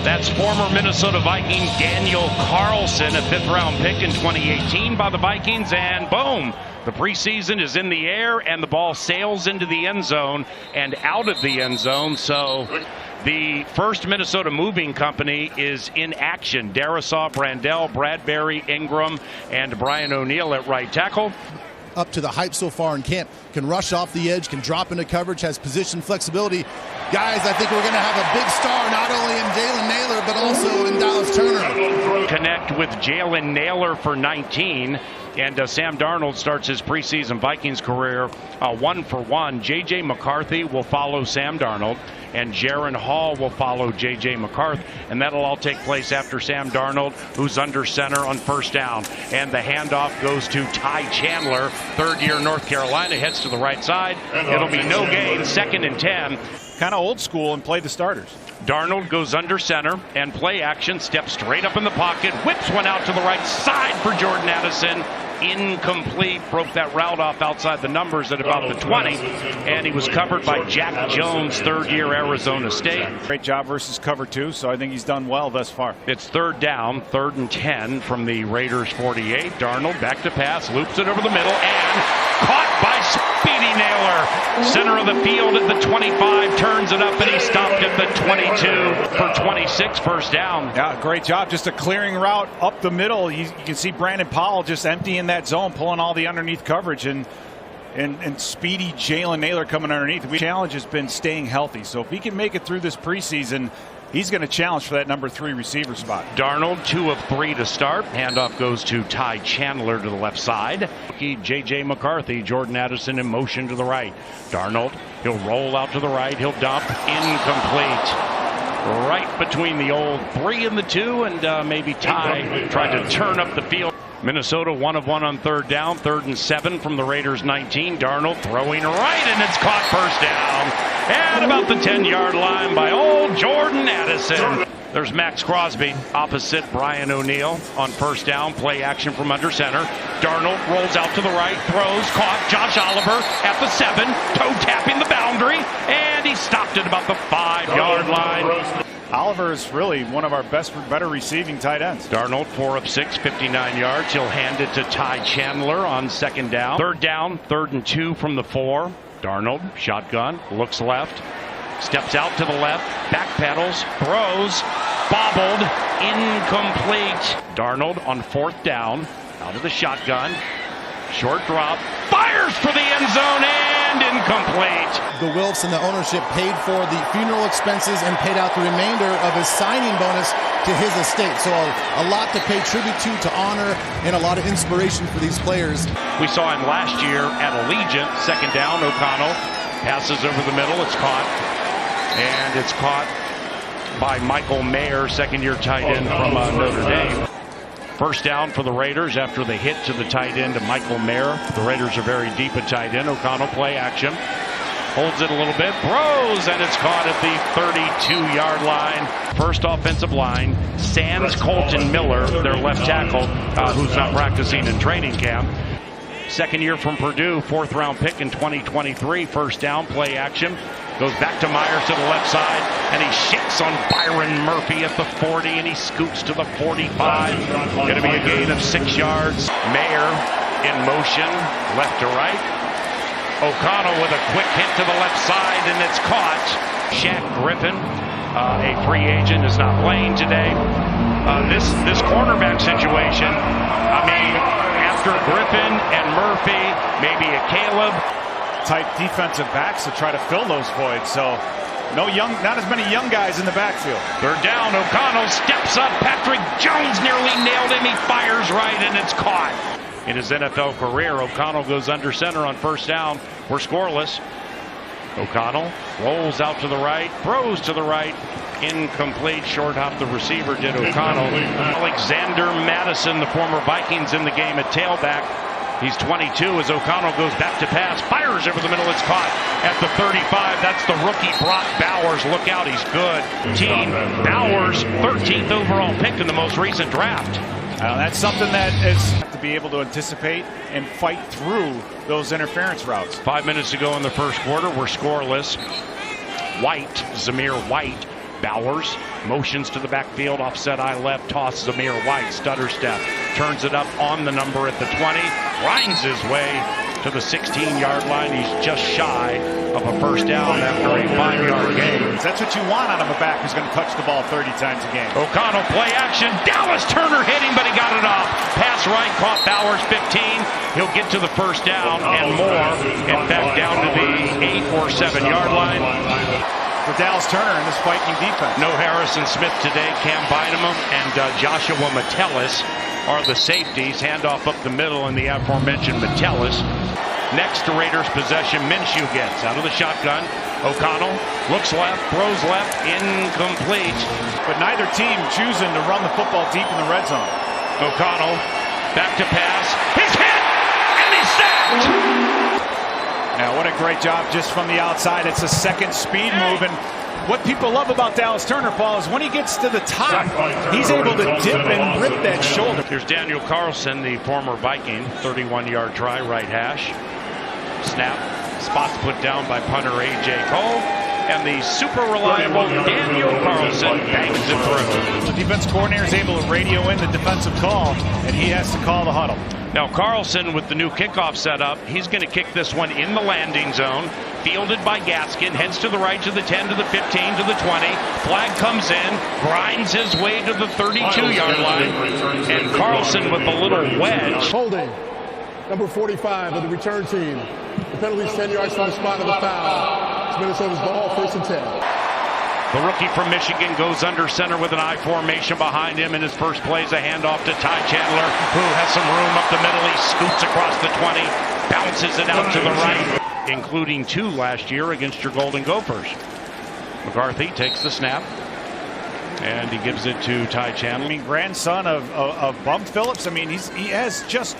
That's former Minnesota Viking Daniel Carlson, a 5th-round pick in 2018 by the Vikings, and boom, the preseason is in the air, and the ball sails into the end zone and out of the end zone. So the first Minnesota moving company is in action. Darisaw, Brandell, Bradbury, Ingram, and Brian O'Neill at right tackle. Up to the hype so far in camp, can rush off the edge, can drop into coverage, has position flexibility. Guys, I think we're going to have a big star not only in Jalen Nailor but also in Dallas Turner. Connect with Jalen Nailor for 19. And Sam Darnold starts his preseason Vikings career 1-for-1. J.J. McCarthy will follow Sam Darnold, and Jaron Hall will follow J.J. McCarthy. And that'll all take place after Sam Darnold, who's under center on first down. And the handoff goes to Ty Chandler, third-year North Carolina, heads to the right side. It'll be no gain, 2nd and 10. Kind of old school and play the starters. Darnold goes under center and play action, steps straight up in the pocket, whips one out to the right side for Jordan Addison. Incomplete, broke that route off outside the numbers at about the 20, and he was covered by Jack Jones, 3rd-year Arizona State. Great job versus cover 2, so I think he's done well thus far. It's 3rd down, 3rd and 10 from the Raiders 48. Darnold back to pass, loops it over the middle, and caught by Speedy Nailor. Center of the field at the 25, turns it up, and he stopped at the 22 for 26, first down. Yeah, great job. Just a clearing route up the middle. You can see Brandon Powell just emptying that zone, pulling all the underneath coverage, and speedy Jalen Nailor coming underneath. The challenge has been staying healthy. So if he can make it through this preseason, he's going to challenge for that number 3 receiver spot. Darnold, 2 of 3 to start. Handoff goes to Ty Chandler to the left side. J.J. McCarthy, Jordan Addison in motion to the right. Darnold, he'll roll out to the right. He'll dump. Incomplete. Right between the old 3 and the 2, and maybe Ty tried to turn up the field. Minnesota 1 of 1 on 3rd down, 3rd and 7 from the Raiders 19. Darnold throwing right, and it's caught first down. And about the 10-yard line by old Jordan Addison. There's Max Crosby opposite Brian O'Neill on first down. Play action from under center. Darnold rolls out to the right, throws, caught. Josh Oliver at the 7, toe tapping the boundary, and he stopped at about the 5-yard line. Oliver is really one of our better receiving tight ends. Darnold 4 of 6, 59 yards. He'll hand it to Ty Chandler on 2nd down. 3rd down, 3rd and 2 from the 4. Darnold, shotgun, looks left, steps out to the left, backpedals, throws, bobbled, incomplete. Darnold on 4th down, out of the shotgun, short drop, fires for the end zone, and incomplete. The Wilfs and the ownership paid for the funeral expenses and paid out the remainder of his signing bonus to his estate. So a lot to pay tribute to honor, and a lot of inspiration for these players. We saw him last year at Allegiant. 2nd down, O'Connell passes over the middle. It's caught. And it's caught by Michael Mayer, 2nd-year tight end from Notre Dame. First down for the Raiders after the hit to the tight end to Michael Mayer. The Raiders are very deep at tight end. O'Connell play action. Holds it a little bit, throws, and it's caught at the 32-yard line. First offensive line, sans Colton Miller, their left tackle, who's not practicing in training camp. 2nd year from Purdue, 4th-round pick in 2023. First down, play action. Goes back to Myers to the left side, and he shakes on Byron Murphy at the 40, and he scoots to the 45. Going to be a gain of 6 yards. Mayer in motion, left to right. O'Connell with a quick hit to the left side, and it's caught. Shaq Griffin, a free agent, is not playing today. This cornerback situation, I mean, after Griffin and Murphy, maybe a Caleb. Type defensive backs to try to fill those voids. So not as many young guys in the backfield. 3rd down, O'Connell steps up. Patrick Jones nearly nailed him. He fires right, and it's caught. In his NFL career, O'Connell goes under center on first down. We're scoreless. O'Connell rolls out to the right, throws to the right. Incomplete. Short hop the receiver did O'Connell. Alexander Madison, the former Vikings, in the game at tailback. He's 22 as O'Connell goes back to pass, fires over the middle. It's caught at the 35. That's the rookie Brock Bowers. Look out, he's good. Team Bowers, 13th overall pick in the most recent draft. That's something that is to be able to anticipate and fight through those interference routes. 5 minutes to go in the first quarter. We're scoreless. Zamir White Bowers motions to the backfield, offset eye left, tosses Amir White, stutter step, turns it up on the number at the 20, grinds his way to the 16-yard line. He's just shy of a first down after a 5-yard gain. That's what you want out of a back who's going to touch the ball 30 times a game. O'Connell play action. Dallas Turner hit him, but he got it off. Pass right, caught Bowers 15. He'll get to the first down and more. In fact, down to the 8 or 7-yard line. For Dallas Turner in this Viking defense. No Harrison Smith today. Cam Bynum and Joshua Metellus are the safeties. Handoff up the middle in the aforementioned Metellus. Next to Raiders possession, Minshew gets out of the shotgun. O'Connell looks left, throws left, incomplete. But neither team choosing to run the football deep in the red zone. O'Connell back to pass. He's hit and he's sacked. Now, what a great job just from the outside. It's a second speed move. And what people love about Dallas Turner, Paul, is when he gets to the top, he's able to dip and rip that shoulder. Here's Daniel Carlson, the former Viking. 31-yard try, right hash. Snap. Spots put down by punter A.J. Cole. And the super reliable Daniel Carlson bangs it through. The defense coordinator is able to radio in the defensive call, and he has to call the huddle. Now Carlson with the new kickoff setup, he's going to kick this one in the landing zone. Fielded by Gaskin, heads to the right to the 10 to the 15 to the 20. Flag comes in, grinds his way to the 32-yard line. And Carlson with a little wedge. Holding, number 45 of the return team. The penalty is 10 yards from the spot of the foul. It's Minnesota's ball, 1st and 10. The rookie from Michigan goes under center with an I formation behind him. In his first play is a handoff to Ty Chandler, who has some room up the middle. He scoots across the 20, bounces it out to the right, including 2 last year against your Golden Gophers. McCarthy takes the snap, and he gives it to Ty Chandler. I mean, grandson of Bum Phillips. I mean, he has just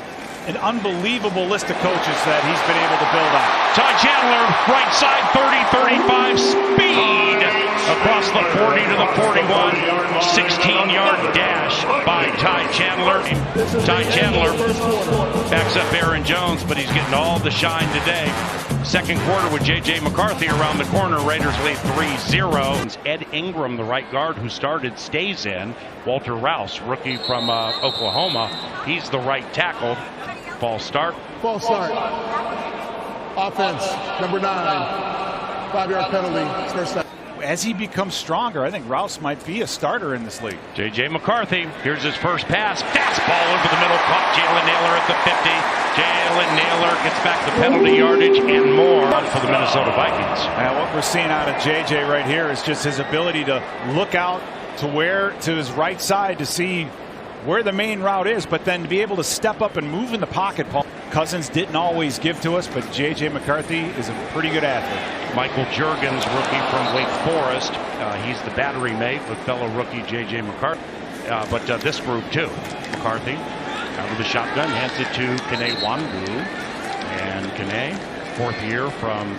an unbelievable list of coaches that he's been able to build on. Ty Chandler, right side, 30-35, speed across the 40 to the 41, 16-yard dash by Ty Chandler. Ty Chandler backs up Aaron Jones, but he's getting all the shine today. Second quarter with J.J. McCarthy around the corner. Raiders lead 3-0. Ed Ingram, the right guard who started, stays in. Walter Rouse, rookie from Oklahoma, he's the right tackle. False start. False start. Offense, number 9. 5-yard penalty. It's first down. As he becomes stronger, I think Rouse might be a starter in this league. J.J. McCarthy, here's his first pass. Fastball over the middle, caught Jalen Naylor at the 50. Jalen Naylor gets back the penalty yardage and more for the Minnesota Vikings. Now what we're seeing out of J.J. right here is just his ability to look out to his right side to see where the main route is, but then to be able to step up and move in the pocket. Paul Cousins didn't always give to us, but J.J. McCarthy is a pretty good athlete. Michael Juergens, rookie from Wake Forest. He's the battery mate with fellow rookie J.J. McCarthy. But this group too. McCarthy out of the shotgun, hands it to Kene Wandu. And Kene, 4th year from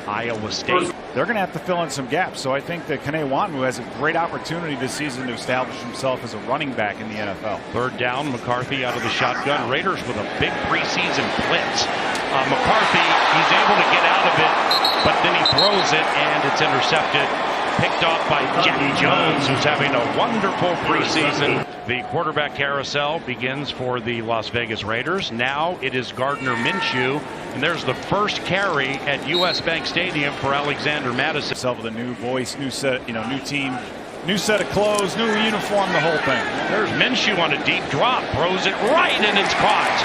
Iowa State. They're going to have to fill in some gaps, so I think that Kene Wandu has a great opportunity this season to establish himself as a running back in the NFL. Third down, McCarthy out of the shotgun. Raiders with a big preseason blitz. McCarthy, he's able to get out of it, but then he throws it and it's intercepted. Picked off by Jack Jones, who's having a wonderful preseason. The quarterback carousel begins for the Las Vegas Raiders. Now it is Gardner Minshew, and there's the first carry at U.S. Bank Stadium for Alexander Madison. Himself with a new voice, new set, new team, new set of clothes, new uniform, the whole thing. There's Minshew on a deep drop, throws it right, and it's caught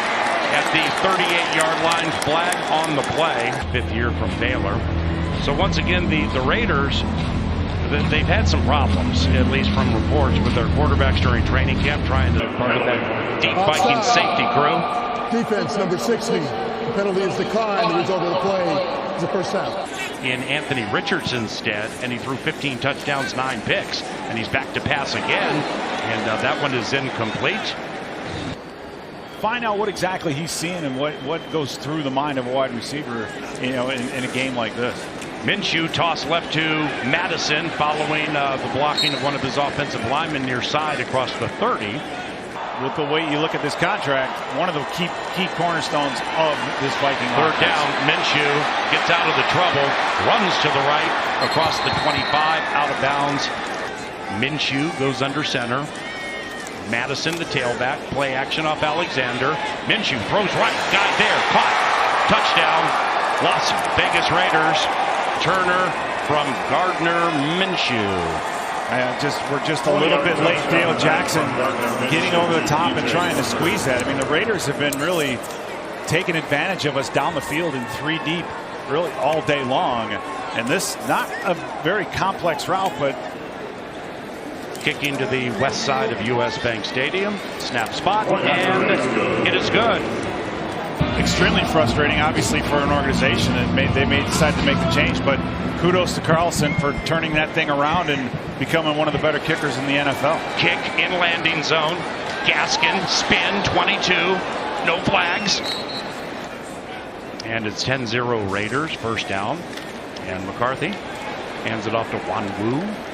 at the 38-yard line. Flag on the play. 5th year from Baylor. So once again, the Raiders, they've had some problems, at least from reports, with their quarterbacks during training camp, trying to part of that deep Viking safety crew. Defense, number 60. The penalty is declined. The result of the play is a first down. In Anthony Richardson's stead, and he threw 15 touchdowns, 9 picks, and he's back to pass again, and that one is incomplete. Find out what exactly he's seeing and what goes through the mind of a wide receiver, in a game like this. Minshew toss left to Madison following the blocking of one of his offensive linemen near side across the 30. With the way you look at this contract, one of the key cornerstones of this Viking offense. Third down, Minshew gets out of the trouble, runs to the right across the 25, out of bounds Minshew goes under center. Madison, the tailback, play action off Alexander. Minshew throws right, guy there, caught, touchdown, Las Vegas Raiders. Turner from Gardner Minshew. We're just a little bit late. Dale Jackson getting over the top and trying to squeeze that. I mean, the Raiders have been really taking advantage of us down the field in 3 deep, really all day long. And this, not a very complex route, but kicking to the west side of US Bank Stadium. Snap spot, and it is good. Extremely frustrating, obviously, for an organization, and they may decide to make the change, but kudos to Carlson for turning that thing around and becoming one of the better kickers in the NFL. Kick in landing zone. Gaskin, spin, 22, no flags. And it's 10-0 Raiders, first down. And McCarthy hands it off to Wanwu.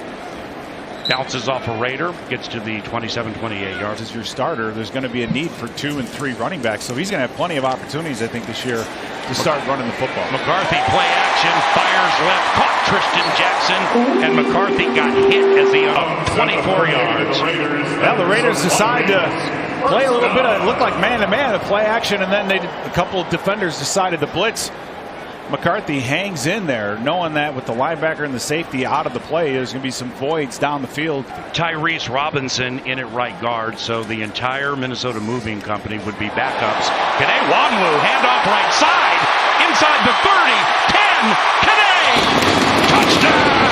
Bounces off a Raider, gets to the 27-28 yards. As your starter, there's going to be a need for 2 and 3 running backs, so he's going to have plenty of opportunities, I think, this year to start running the football. McCarthy, play action, fires left, caught Tristan Jackson, and McCarthy got hit as he 24 yards. Well, the Raiders decide to play a little bit of, it looked like man-to-man, the play action, and then a couple of defenders decided to blitz. McCarthy hangs in there, knowing that with the linebacker and the safety out of the play, there's going to be some voids down the field. Tyrese Robinson in at right guard, so the entire Minnesota Moving Company would be backups. Kene Wanwu, handoff right side, inside the 30, 10, Kene, touchdown!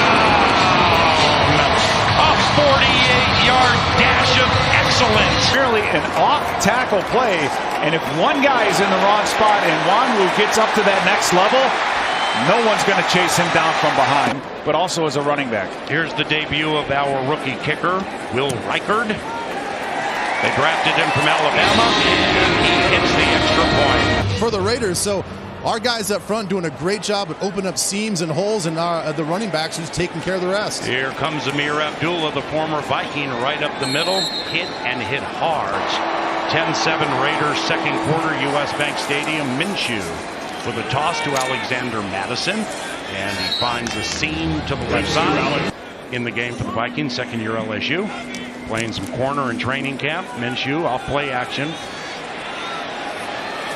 A 48-yard dash of excellence. Merely an off-tackle play, and if one guy is in the wrong spot and Wanwu gets up to that next level, no one's going to chase him down from behind, but also as a running back. Here's the debut of our rookie kicker, Will Reichard. They drafted him from Alabama, and he hits the extra point. For the Raiders, so our guys up front doing a great job at opening up seams and holes, and the running backs who's taking care of the rest. Here comes Amir Abdullah, the former Viking, right up the middle, hit hard. 10-7 Raiders, second quarter, US Bank Stadium. Minshew with a toss to Alexander Madison, and he finds a seam to the left side. In the game for the Vikings, second-year LSU, playing some corner in training camp. Minshew off play action,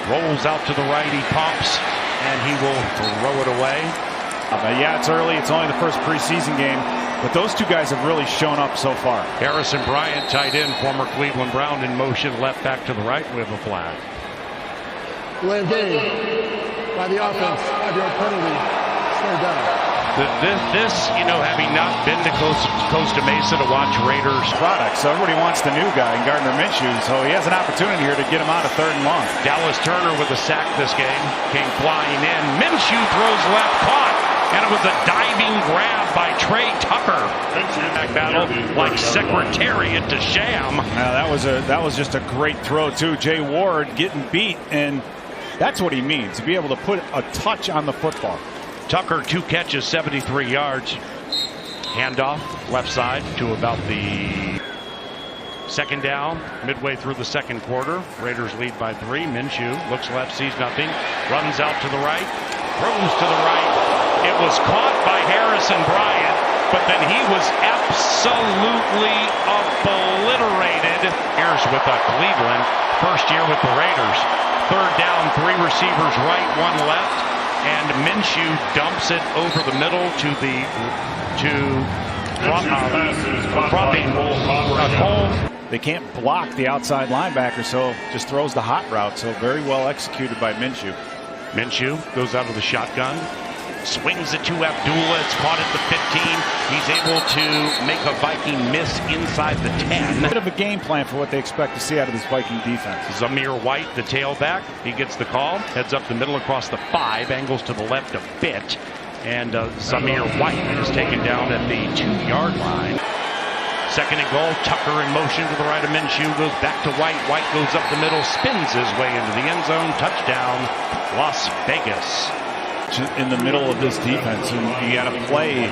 rolls out to the right, he pumps, and he will throw it away. Yeah, it's early, it's only the first preseason game, but those two guys have really shown up so far. Harrison Bryant, tight end, former Cleveland Brown, in motion, left back to the right. We have a flag. Delay of game by the offense. 5-yard penalty. Slow down. This, having not been to Costa Mesa to watch Raiders product, so everybody wants the new guy in Gardner Minshew, so he has an opportunity here to get him out of 3rd and long. Dallas Turner with a sack this game, came flying in. Minshew throws left, caught, and it was a diving grab by Trey Tucker. Back battle like Secretariat to Sham. That was just a great throw too. Jay Ward getting beat, and that's what he means, to be able to put a touch on the football. Tucker, 2 catches, 73 yards. Handoff left side to about the second down, midway through the second quarter. Raiders lead by 3. Minshew looks left, sees nothing, runs out to the right, throws to the right. It was caught by Harrison Bryant, but then he was absolutely obliterated. Here's with Cleveland, first year with the Raiders. Third down, 3 receivers right, 1 left. And Minshew dumps it over the middle Cole. They can't block the outside linebacker, so just throws the hot route. So very well executed by Minshew. Minshew goes out of the shotgun, swings it to Abdullah. It's caught at the 15. He's able to make a Viking miss inside the 10. A bit of a game plan for what they expect to see out of this Viking defense. Zamir White, the tailback, he gets the call, heads up the middle across the 5, angles to the left a bit, and Zamir White is taken down at the 2-yard line. Second and goal, Tucker in motion to the right of Minshew, goes back to White. White goes up the middle, spins his way into the end zone. Touchdown, Las Vegas. In the middle of this defense, and you got to play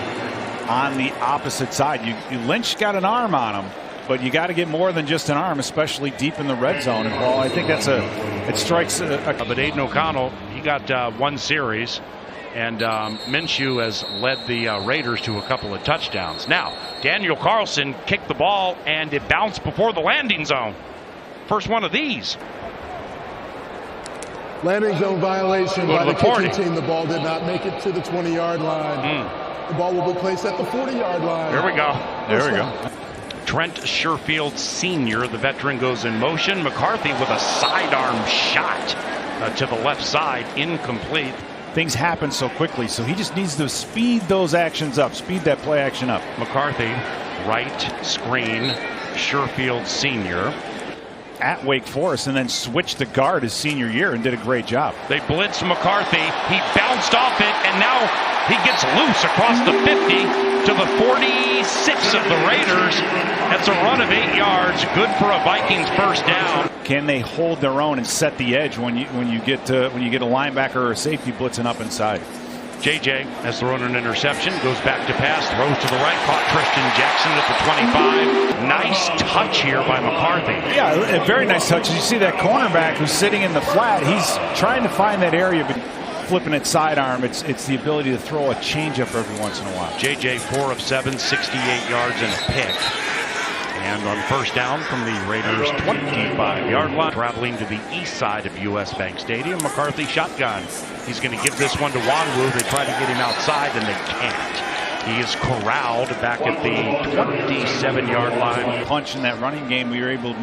on the opposite side. Lynch got an arm on him, but you got to get more than just an arm, especially deep in the red zone. And well, I think it strikes. But Aiden O'Connell, he got 1 series. And Minshew has led the Raiders to a couple of touchdowns. Now, Daniel Carlson kicked the ball, and it bounced before the landing zone. First one of these. Landing zone violation by the kicking team. The ball did not make it to the 20-yard line. The ball will be placed at the 40-yard line. There we go. There we go. Trent Sherfield Sr., the veteran, goes in motion. McCarthy with a sidearm shot to the left side, incomplete. Things happen so quickly, so he just needs to speed those actions up, speed that play action up. McCarthy, right screen, Sherfield Sr. At Wake Forest, and then switched to guard his senior year and did a great job. They blitzed McCarthy. He bounced off it, and now he gets loose across the 50 to the 46 of the Raiders. That's a run of 8 yards, good for a Vikings first down. Can they hold their own and set the edge when you get a linebacker or a safety blitzing up inside? JJ has thrown an interception, goes back to pass, throws to the right, caught Tristan Jackson at the 25. Nice touch here by McCarthy. Yeah, a very nice touch. You see that cornerback who's sitting in the flat. He's trying to find that area, but flipping it sidearm. It's the ability to throw a changeup every once in a while. JJ 4 of 7, 68 yards and a pick. And on first down from the Raiders' 25-yard line, traveling to the east side of U.S. Bank Stadium, McCarthy shotgun. He's going to give this one to Wanwu. They try to get him outside, and they can't. He is corralled back at the 27-yard line. Punch in that running game, we were able to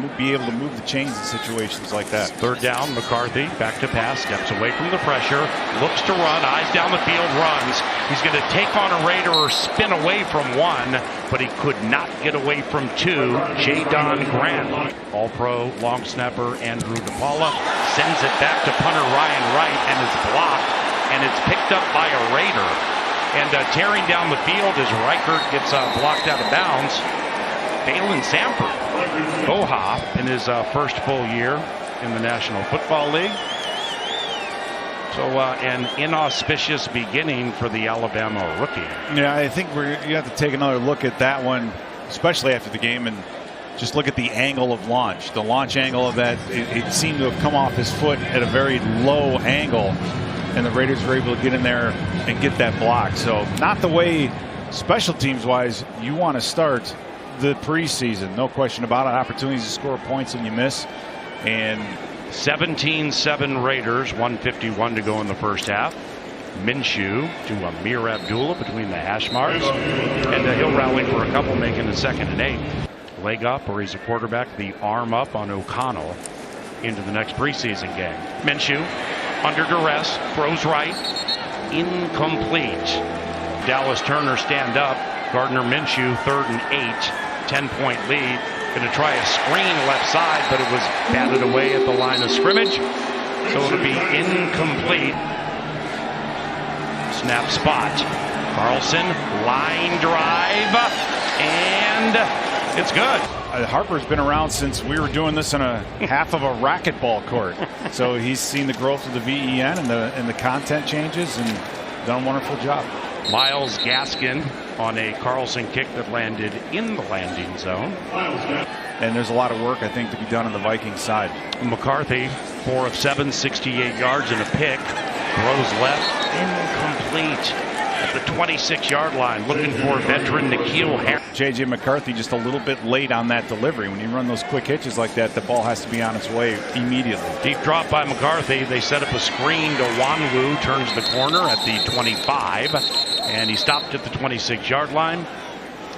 move the chains in situations like that. Third down, McCarthy back to pass, steps away from the pressure, looks to run, eyes down the field, runs. He's going to take on a Raider or spin away from one, but he could not get away from two. Jadon Grant, all-pro long snapper Andrew DePaula, sends it back to punter Ryan Wright, and it's blocked, and it's picked up by a Raider. And tearing down the field as Reichert gets blocked out of bounds. Balin Samford, Boha, in his first full year in the National Football League. So an inauspicious beginning for the Alabama rookie. Yeah, I think you have to take another look at that one, especially after the game, and just look at the angle of launch. The launch angle of that, it seemed to have come off his foot at a very low angle, and the Raiders were able to get in there and get that block. So not the way, special teams wise, you want to start the preseason. No question about it. Opportunities to score points and you miss. And 17-7 Raiders, 1:51 to go in the first half. Minshew to Amir Abdullah between the hash marks, and he'll rally for a couple, making it 2nd and 8. Leg up, or he's a quarterback, the arm up on O'Connell into the next preseason game. Minshew under duress, throws right, incomplete. Dallas Turner stand up. Gardner Minshew 3rd and 8, 10-point lead. Going to try a screen left side, but it was batted away at the line of scrimmage, so it'll be incomplete. Snap spot. Carlson, line drive, and it's good. Harper's been around since we were doing this in a half of a racquetball court. So he's seen the growth of the VEN and the content changes and done a wonderful job. Myles Gaskin on a Carlson kick that landed in the landing zone. And there's a lot of work, I think, to be done on the Vikings side. McCarthy, 4 of 7, 68 yards and a pick. Throws left, incomplete at the 26-yard line, looking for veteran N'Keal Harris. J.J. McCarthy just a little bit late on that delivery. When you run those quick hitches like that, the ball has to be on its way immediately. Deep drop by McCarthy. They set up a screen to Wanwu, turns the corner at the 25, and he stopped at the 26-yard line.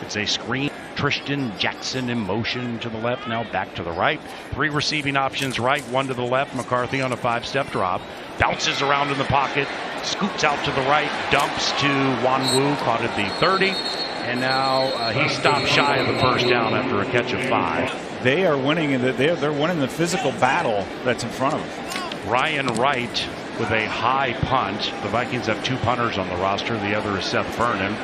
It's a screen. Tristan Jackson in motion to the left, now back to the right. 3 receiving options right, 1 to the left. McCarthy on a 5-step drop. Bounces around in the pocket, scoops out to the right, dumps to Wanwu, caught at the 30. And now he stopped shy of the first down after a catch of 5. They are winning. They're winning the physical battle that's in front of them. Ryan Wright with a high punt. The Vikings have 2 punters on the roster. The other is Seth Vernon.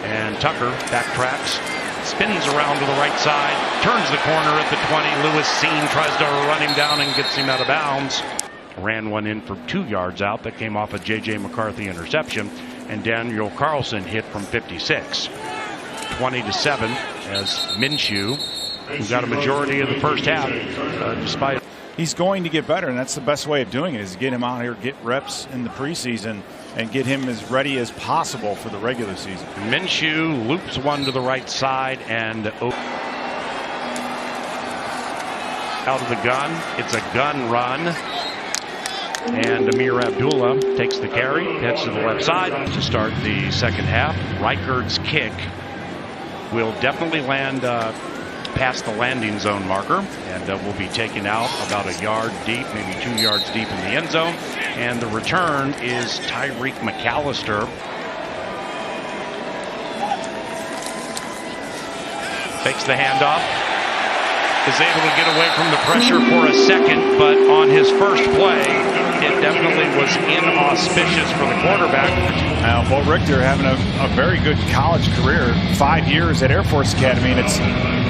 And Tucker backtracks, spins around to the right side, turns the corner at the 20. Lewis Seen tries to run him down and gets him out of bounds. Ran one in for 2 yards out. That came off a J.J. McCarthy interception. And Daniel Carlson hit from 56. 20-7 as Minshew, who got a majority of the first half, despite. He's going to get better, and that's the best way of doing it, is to get him out here, get reps in the preseason, and get him as ready as possible for the regular season. Minshew loops one to the right side and out of the gun. It's a gun run. And Amir Abdullah takes the carry, heads to the left side to start the second half. Reichard's kick will definitely land past the landing zone marker and will be taken out about a yard deep, maybe 2 yards deep in the end zone. And the return is Tyreek McAllister. Takes the handoff. Is able to get away from the pressure for a second, but on his first play, it definitely was inauspicious for the quarterback. Now, Bo Richter having a very good college career, 5 years at Air Force Academy, and it's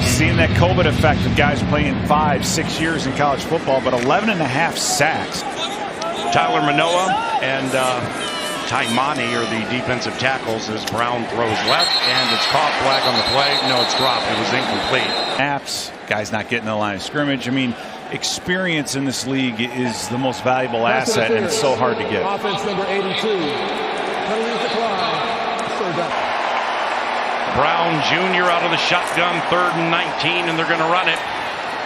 seeing that COVID effect of guys playing 5-6 years in college football, but 11.5 sacks. Tyler Manoa and Taimani are the defensive tackles as Brown throws left, and it's caught. Flag on the play. No, it's dropped. It was incomplete. Apps, guys not getting the line of scrimmage. I mean, experience in this league is the most valuable asset, and it's so hard to get. Offense number 82. Penalties decline. Third down. Brown Jr. out of the shotgun, 3rd and 19, and they're going to run it.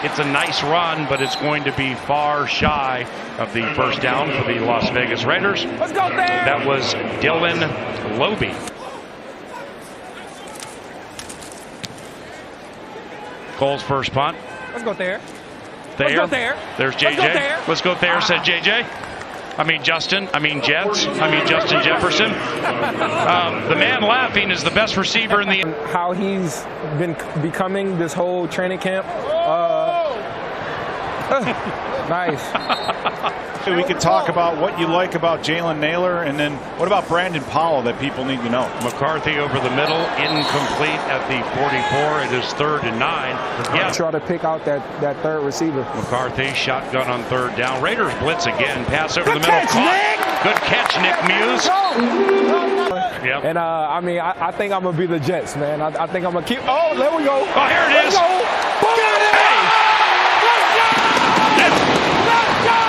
It's a nice run, but it's going to be far shy of the first down for the Las Vegas Raiders. Let's go there. That was Dylan Lobe. Cole's first punt. Let's go there. There. Let's go there. There's JJ. Let's go there. Let's go there, said JJ. I mean Justin. I mean Jets. I mean Justin Jefferson. The man laughing is the best receiver in the. How he's been becoming this whole training camp. Nice. We could talk about what you like about Jalen Nailor, and then what about Brandon Powell that people need to know? McCarthy over the middle, incomplete at the 44. It is 3rd and 9. Yeah. Try to pick out that third receiver. McCarthy shotgun on 3rd down. Raiders blitz again. Pass over the middle. Catch, Nick! Good catch, Nick Muse. Yep. And I mean, I think I'm gonna be the Jets, man. I think I'm gonna keep. Oh, there we go. Oh, here it is. Let's go. Got it. Hey. Let's go!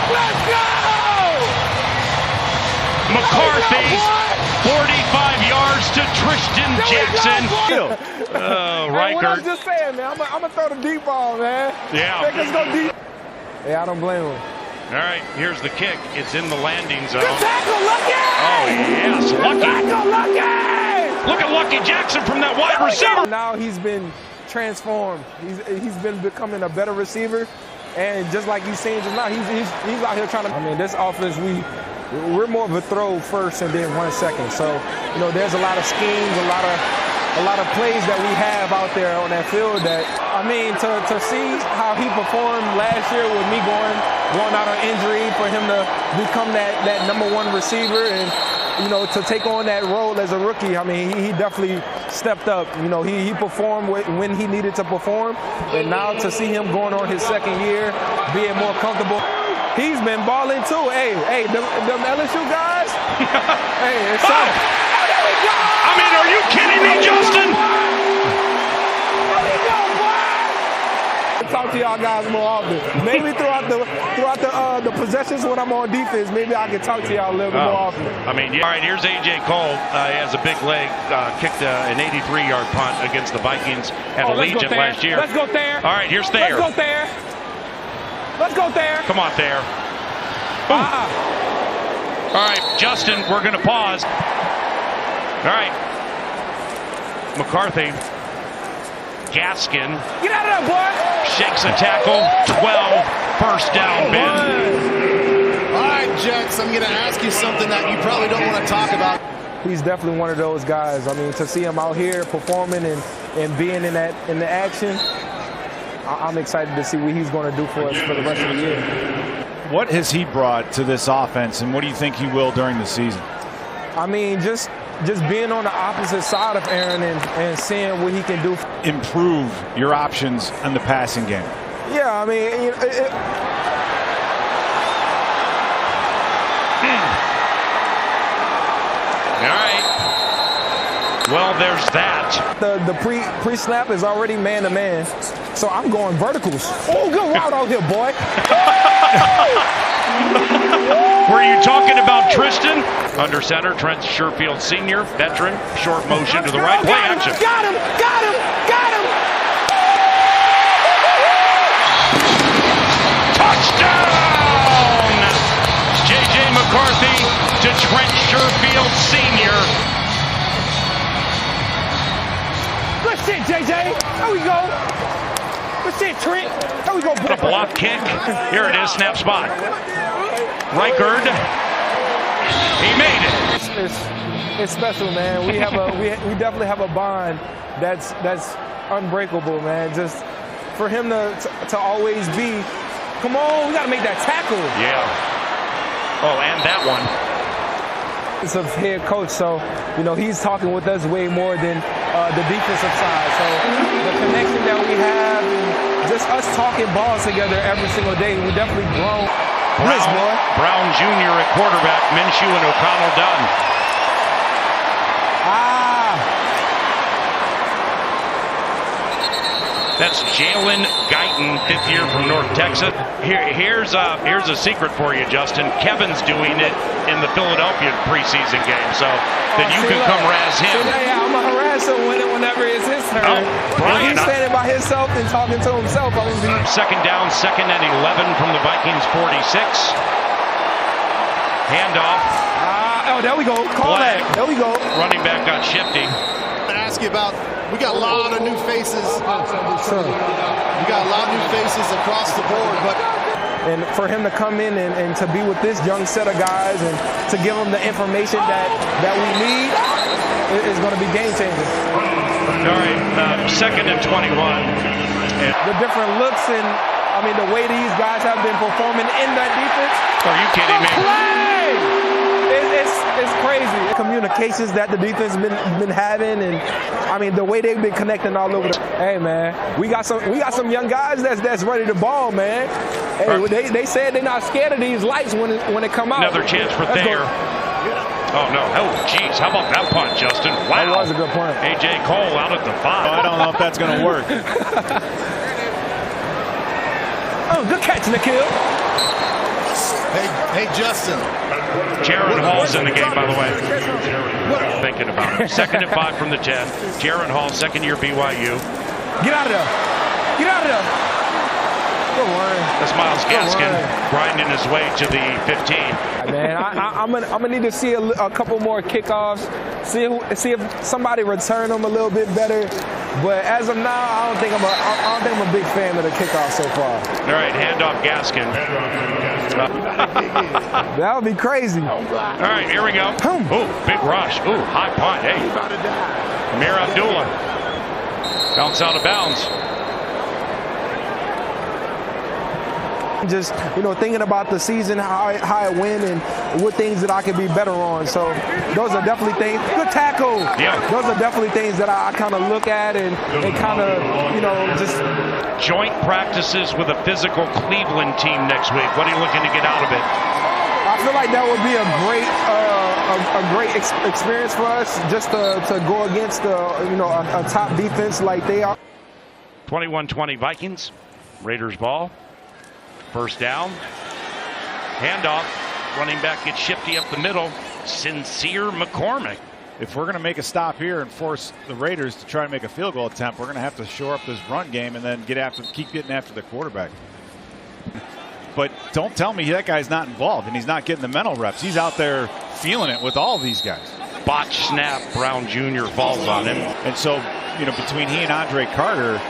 Let's go! McCarthy's 45 yards to Tristan Jackson. Hey, what I was Reichard. just saying, man. I'm gonna throw the deep ball, man. Yeah. Make us go deep. Yeah, I don't blame him. All right, here's the kick. It's in the landing zone. Good tackle, Lucky! Oh, yes, Lucky. Tackle, Lucky! Look at Lucky Jackson from that wide receiver. Now he's been transformed. He's been becoming a better receiver, and just like you've seen just now, he's out here trying to. I mean, this offense we're more of a throw first and then run second. So you know, there's a lot of schemes, a lot of plays that we have out there on that field. That I mean, to see how he performed last year with me going out on injury, for him to become that #1 receiver and. You know, to take on that role as a rookie, I mean, he definitely stepped up. You know, he performed when he needed to perform. And now to see him going on his second year, being more comfortable, he's been balling too. Hey, them LSU guys, hey, it's up. Oh, there we go! I mean, are you kidding me, Justin? There we go, boy! Talk to y'all guys more often. Maybe throughout the possessions when I'm on defense, maybe I can talk to y'all a little bit more often. I mean, yeah. All right, here's A.J. Cole. He has a big leg, kicked an 83-yard punt against the Vikings at Allegiant last year. Let's go there. All right, here's Thayer. Let's go there. Let's go there. Come on, Thayer. All right, Justin, we're going to pause. All right. McCarthy. Gaskin. Get out of there, boy. Shakes a tackle. 12. First down, Ben. All right, Jets, I'm going to ask you something that you probably don't want to talk about. He's definitely one of those guys. I mean, to see him out here performing and being in the action, I'm excited to see what he's going to do for us for the rest of the year. What has he brought to this offense, and what do you think he will during the season? I mean, just being on the opposite side of Aaron and seeing what he can do. Improve your options in the passing game. Yeah, I mean, All right. Well, there's that. The pre-snap is already man-to-man, so I'm going verticals. Oh, good route out here, boy. Were you talking about Tristan? Under center, Trent Sherfield Sr., veteran, short motion to the right. Play action. Got him! Got him! Got him! Touchdown! J.J. McCarthy to Trent Sherfield Sr. Good shit, JJ. There we go. Good shit, Trent. There we go. A block kick. Here it is, snap spot. Reichard. He made it. It's special, man. We have we definitely have a bond that's unbreakable, man. Just for him to always be, come on, we got to make that tackle. Yeah. Oh, and that one. It's a head coach, so he's talking with us way more than the defensive side. So the connection that we have, and just us talking balls together every single day, we definitely grown. Brown Jr. at quarterback, Minshew and O'Connell done. That's Jalen Guyton, 5th year from North Texas. Here's a secret for you, Justin. Kevin's doing it in the Philadelphia preseason game, so then you can come razz him. Yeah, I'm gonna harass him whenever it's his turn. Brian, he's standing by himself and talking to himself. Second down, 2nd and 11 from the Vikings 46. Handoff. Oh, there we go. Call that. There we go. Running back got shifty. I'm gonna ask you about. We got a lot of new faces. We got a lot of new faces across the board, but. And for him to come in and to be with this young set of guys and to give them the information that we need is going to be game changing. All right, 2nd and 21. The different looks and the way these guys have been performing in that defense. Are you kidding me? It's crazy. Communications that the defense been having, and the way they've been connecting all over. Hey man, we got some young guys that's ready to ball, man. Hey, they said they're not scared of these lights when it come out. Another chance for Thayer. Oh no! Oh geez, how about that punt, Justin? Wow, that was a good punt. AJ Cole out at the 5. I don't know if that's going to work. Oh, good catch, Nikhil. Hey, Justin. Jaron Hall's in the game, by the way. Thinking about it. 2nd and 5 from the 10. Jaron Hall, 2nd year BYU. Get out of there. Get out of there. Good run. That's Myles Gaskin grinding his way to the 15. Man, I'm gonna need to see a couple more kickoffs. See if somebody return them a little bit better. But as of now, I don't think I'm a big fan of the kickoff so far. All right, handoff Gaskin. That would be crazy. All right, here we go. Oh, big rush. Oh, high punt. Hey, Amir Abdullah. Bounce out of bounds. Just thinking about the season, how I win, and what things that I could be better on. So those are definitely things. Good tackle. Yeah. Those are definitely things that I kind of look at and kind of just. Joint practices with a physical Cleveland team next week. What are you looking to get out of it? I feel like that would be a great experience for us, just to go against a top defense like they are. 21-20 Vikings. Raiders ball. First down. Handoff. Running back gets shifty up the middle. Sincere McCormick. If we're going to make a stop here and force the Raiders to try and make a field goal attempt, we're going to have to shore up this run game and then keep getting after the quarterback. But don't tell me that guy's not involved and he's not getting the mental reps. He's out there feeling it with all these guys. Botch snap. Brown Jr. falls on him. And so, between he and Andre Carter,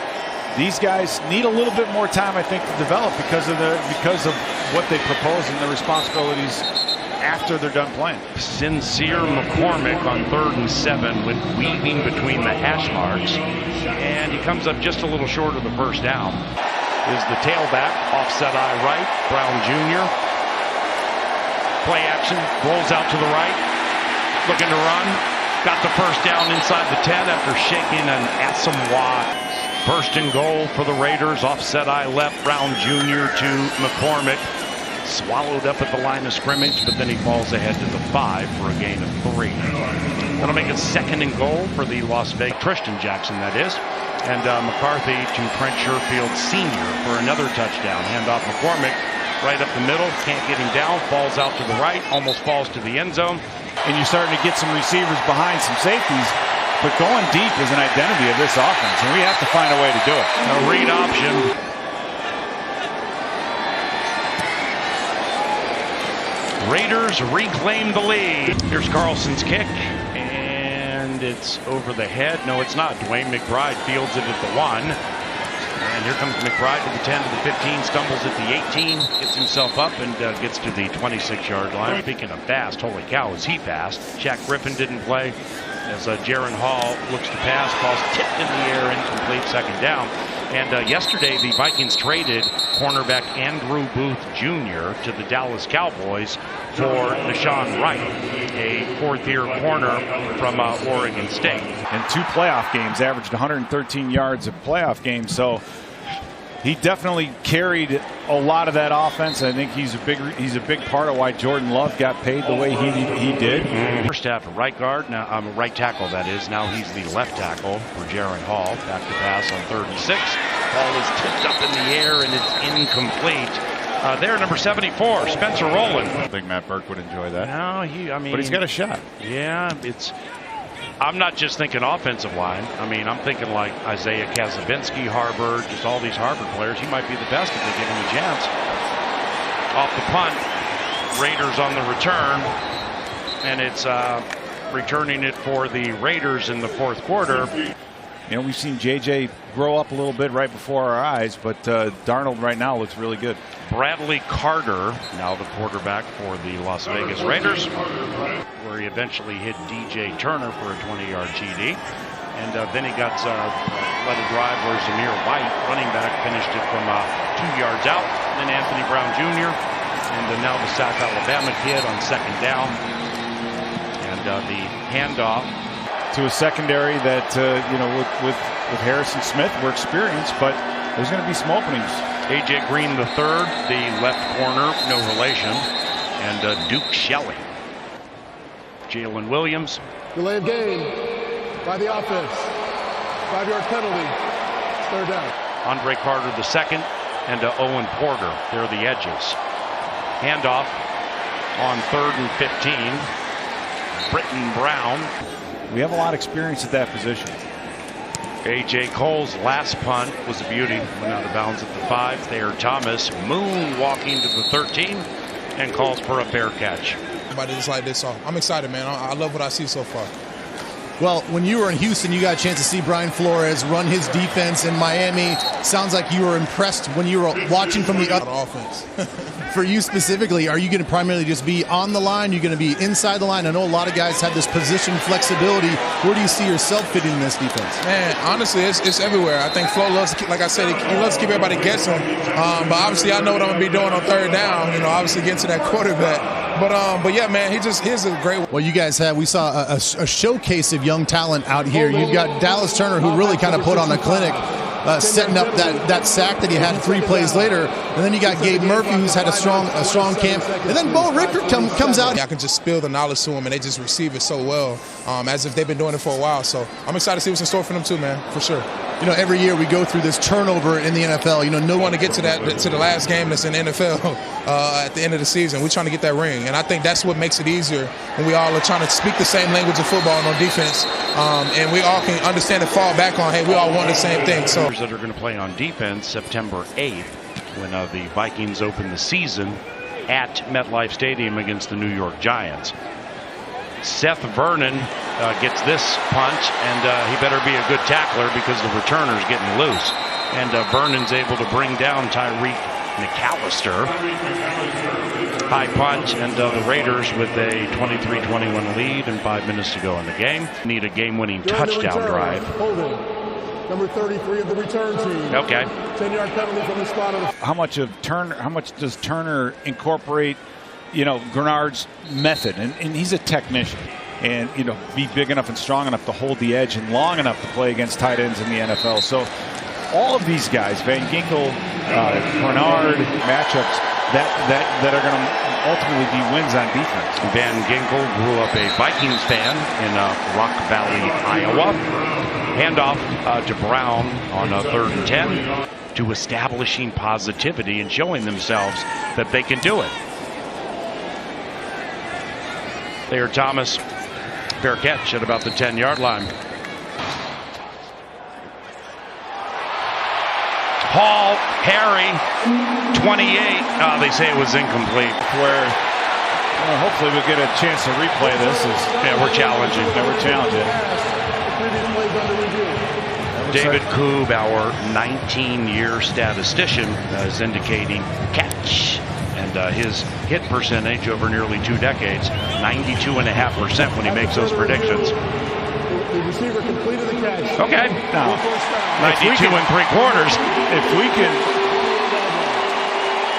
these guys need a little bit more time, I think, to develop because of what they propose and the responsibilities after they're done playing. Sincere McCormick on 3rd and 7 with weaving between the hash marks, and he comes up just a little short of the first down. Is the tailback, offset eye right, Brown Jr. Play action, rolls out to the right, looking to run, got the first down inside the 10 after shaking an Asamoah. First and goal for the Raiders, offset eye left, Brown Jr. to McCormick. Swallowed up at the line of scrimmage, but then he falls ahead to the 5 for a gain of 3. That'll make it 2nd and goal for the Las Vegas, Tristan Jackson, that is. And McCarthy to Trent Sherfield Sr. for another touchdown. Handoff McCormick right up the middle, can't get him down, falls out to the right, almost falls to the end zone. And you're starting to get some receivers behind some safeties, but going deep is an identity of this offense, and we have to find a way to do it. A read option. Raiders reclaim the lead. Here's Carlson's kick, and it's over the head. No, it's not. Dwayne McBride fields it at the 1. And here comes McBride to the 10, to the 15, stumbles at the 18, gets himself up and gets to the 26-yard line. Speaking of fast, holy cow, is he fast. Shaq Griffin didn't play as Jaron Hall looks to pass, ball's tipped in the air, incomplete, second down. And yesterday the Vikings traded cornerback Andrew Booth Jr. to the Dallas Cowboys for Deshaun Wright, a fourth-year corner from Oregon State. In 2 playoff games, averaged 113 yards a playoff game, so he definitely carried a lot of that offense. I think he's a big part of why Jordan Love got paid the way he did. First half, right guard, now right tackle that is. Now he's the left tackle for Jaron Hall. Back to pass on 36. Ball is tipped up in the air and it's incomplete. There, number 74, Spencer Rowland. I think Matt Burke would enjoy that. No, but he's got a shot. Yeah, I'm not just thinking offensive line. I mean, I'm thinking like Isaiah Kaczynski, Harvard, just all these Harvard players. He might be the best if they give him a chance. Off the punt, Raiders on the return, and it's returning it for the Raiders in the fourth quarter. You know, we've seen JJ grow up a little bit right before our eyes, but Darnold right now looks really good. Bradley Carter, now the quarterback for the Las Vegas Raiders, where he eventually hit DJ Turner for a 20-yard TD. And then he got led a drive where Zamir White, running back, finished it from 2 yards out. Then Anthony Brown Jr. and now the South Alabama kid on second down. And the handoff to a secondary that, you know, with Harrison Smith, we're experienced, but there's going to be some openings. A.J. Green III, the left corner, no relation, and Duke Shelley. Jalen Williams. Delay of game by the offense. 5-yard penalty. Third down. Andre Carter II and Owen Porter. They're the edges. Handoff on 3rd and 15. Britton Brown. We have a lot of experience at that position. A.J. Cole's last punt was a beauty. Went out of bounds at the 5. Thayer Thomas moonwalking to the 13 and calls for a fair catch. Everybody just like this, so I'm excited, man. I love what I see so far. Well, when you were in Houston, you got a chance to see Brian Flores run his defense in Miami. Sounds like you were impressed when you were watching from the other offense. For you specifically, are you going to primarily just be on the line? You're going to be inside the line? I know a lot of guys have this position flexibility. Where do you see yourself fitting in this defense? Man, honestly, it's everywhere. I think Flo loves, like I said, he loves to keep everybody guessing. But obviously, I know what I'm going to be doing on third down. You know, obviously getting to that quarterback. But yeah, man, he's a great one. Well, you guys we saw a showcase of young talent out here. You've got Dallas Turner, who really kind of put on a clinic, setting up that sack that he had 3 plays later. And then you got Gabe Murphy, who's had a strong camp. And then Bo Richter comes out. I can just spill the knowledge to them, and they just receive it so well, as if they've been doing it for a while. So I'm excited to see what's in store for them too, man, for sure. You know, every year we go through this turnover in the NFL. You know, no one to get to the last game that's in the NFL at the end of the season. We're trying to get that ring, and I think that's what makes it easier when we all are trying to speak the same language of football and on defense, and we all can understand and fall back on, hey, we all want the same thing. So that are going to play on defense September 8th when the Vikings open the season at MetLife Stadium against the New York Giants. Seth Vernon gets this punch, and he better be a good tackler because the returner's getting loose. And Vernon's able to bring down Tyreek McAllister. High punch, and the Raiders with a 23-21 lead and 5 minutes to go in the game. Need a game-winning touchdown drive. Number 33 of the return team. Okay. 10-yard penalty from the spot of the. How much does Turner incorporate, you know, Grenard's method? And he's a technician. And, you know, be big enough and strong enough to hold the edge and long enough to play against tight ends in the NFL. So all of these guys, Van Ginkel, Grenard, matchups that are going to ultimately be wins on defense. Van Ginkel grew up a Vikings fan in Rock Valley, Iowa. Handoff to Brown on a 3rd and 10, to establishing positivity and showing themselves that they can do it. Thayer Thomas, fair catch at about the 10-yard line. Hall, Harry, 28. They say it was incomplete. Where hopefully we'll get a chance to replay this. Yeah, we're challenging. We're challenging. David Koob, our 19-year statistician, is indicating catch. And his hit percentage over nearly 2 decades, 92.5% when he makes those predictions. The receiver completed the catch. Okay. Now, 92 3/4.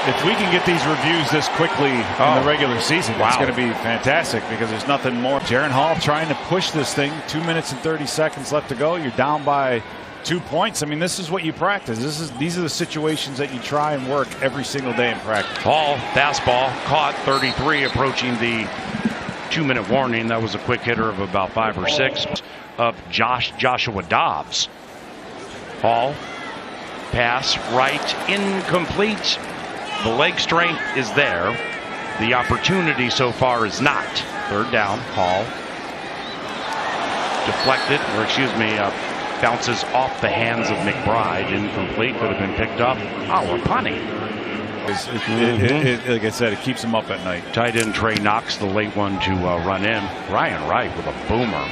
If we can get these reviews this quickly in the regular season, it's going to be fantastic, because there's nothing more. Jaron Hall trying to push this thing. 2 minutes and 30 seconds left to go. You're down by 2 points. I mean, this is what you practice. These are the situations that you try and work every single day in practice. Hall, fastball, caught, 33, approaching the 2-minute warning. That was a quick hitter of about 5 or 6 of Joshua Dobbs. Hall, pass right, incomplete. The leg strength is there. The opportunity so far is not. 3rd down. Hall deflected, or excuse me, bounces off the hands of McBride. Incomplete. Could have been picked up. Oh, we're punting. Like I said, it keeps him up at night. Tight end Trey Knox, the late one to run in. Ryan Wright with a boomer.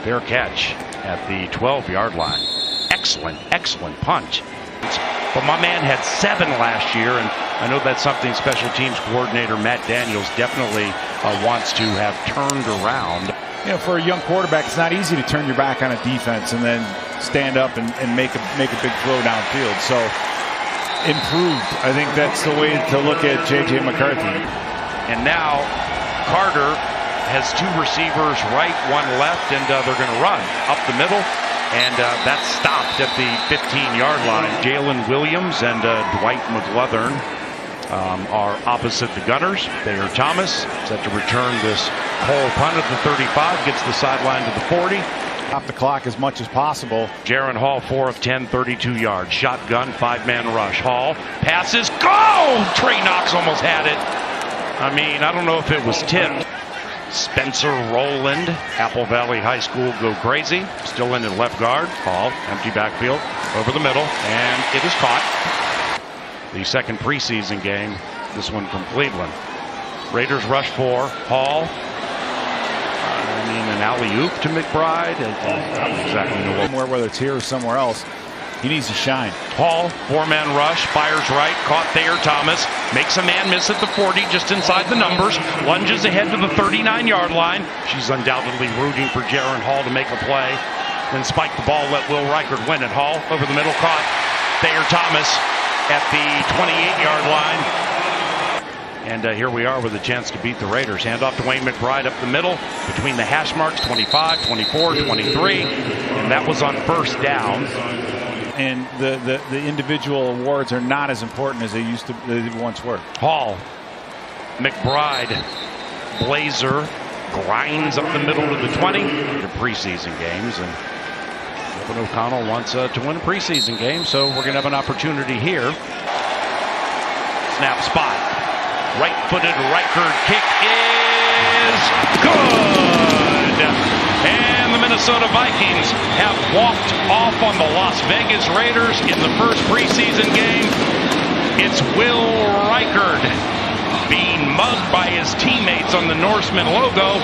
Fair catch at the 12-yard line. Excellent punt. But my man had 7 last year, and I know that's something special teams coordinator Matt Daniels definitely wants to have turned around. You know, for a young quarterback, it's not easy to turn your back on a defense and then stand up and make a big throw downfield. So improved. I think that's the way to look at J.J. McCarthy. And now Carter has 2 receivers right, 1 left, and they're going to run up the middle. And that's stopped at the 15-yard line. Jalen Williams and Dwight McLeathern are opposite the Gunners. Thayer Thomas set to return this Cole punt at the 35, gets the sideline to the 40. Stop the clock as much as possible. Jaron Hall, 4 of 10, 32 yards. Shotgun, 5-man rush. Hall passes, go! Trey Knox almost had it. I mean, I don't know if it was tipped. Spencer Rowland, Apple Valley High School, go crazy. Still in at left guard. Hall, empty backfield, over the middle, and it is caught. The second preseason game, this one from Cleveland. Raiders rush 4. Hall. I mean, an alley-oop to McBride. I don't exactly know what. Whether it's here or somewhere else, he needs to shine. Hall, 4-man rush, fires right, caught Thayer Thomas, makes a man miss at the 40, just inside the numbers, lunges ahead to the 39-yard line. She's undoubtedly rooting for Jaron Hall to make a play. Then spike the ball, let Will Reichard win it. Hall, over the middle, caught Thayer Thomas at the 28-yard line. And here we are with a chance to beat the Raiders. Handoff to Wayne McBride up the middle between the hash marks, 25, 24, 23. And that was on 1st down. And the individual awards are not as important as they once were. Hall, McBride, Blazer, grinds up the middle to the 20. The preseason games, and Kevin O'Connell wants to win a preseason game, so we're going to have an opportunity here. Snap spot. Right-footed Reichard kick is good. And the Minnesota Vikings have walked off on the Las Vegas Raiders in the first preseason game. It's Will Reichard being mugged by his teammates on the Norseman logo.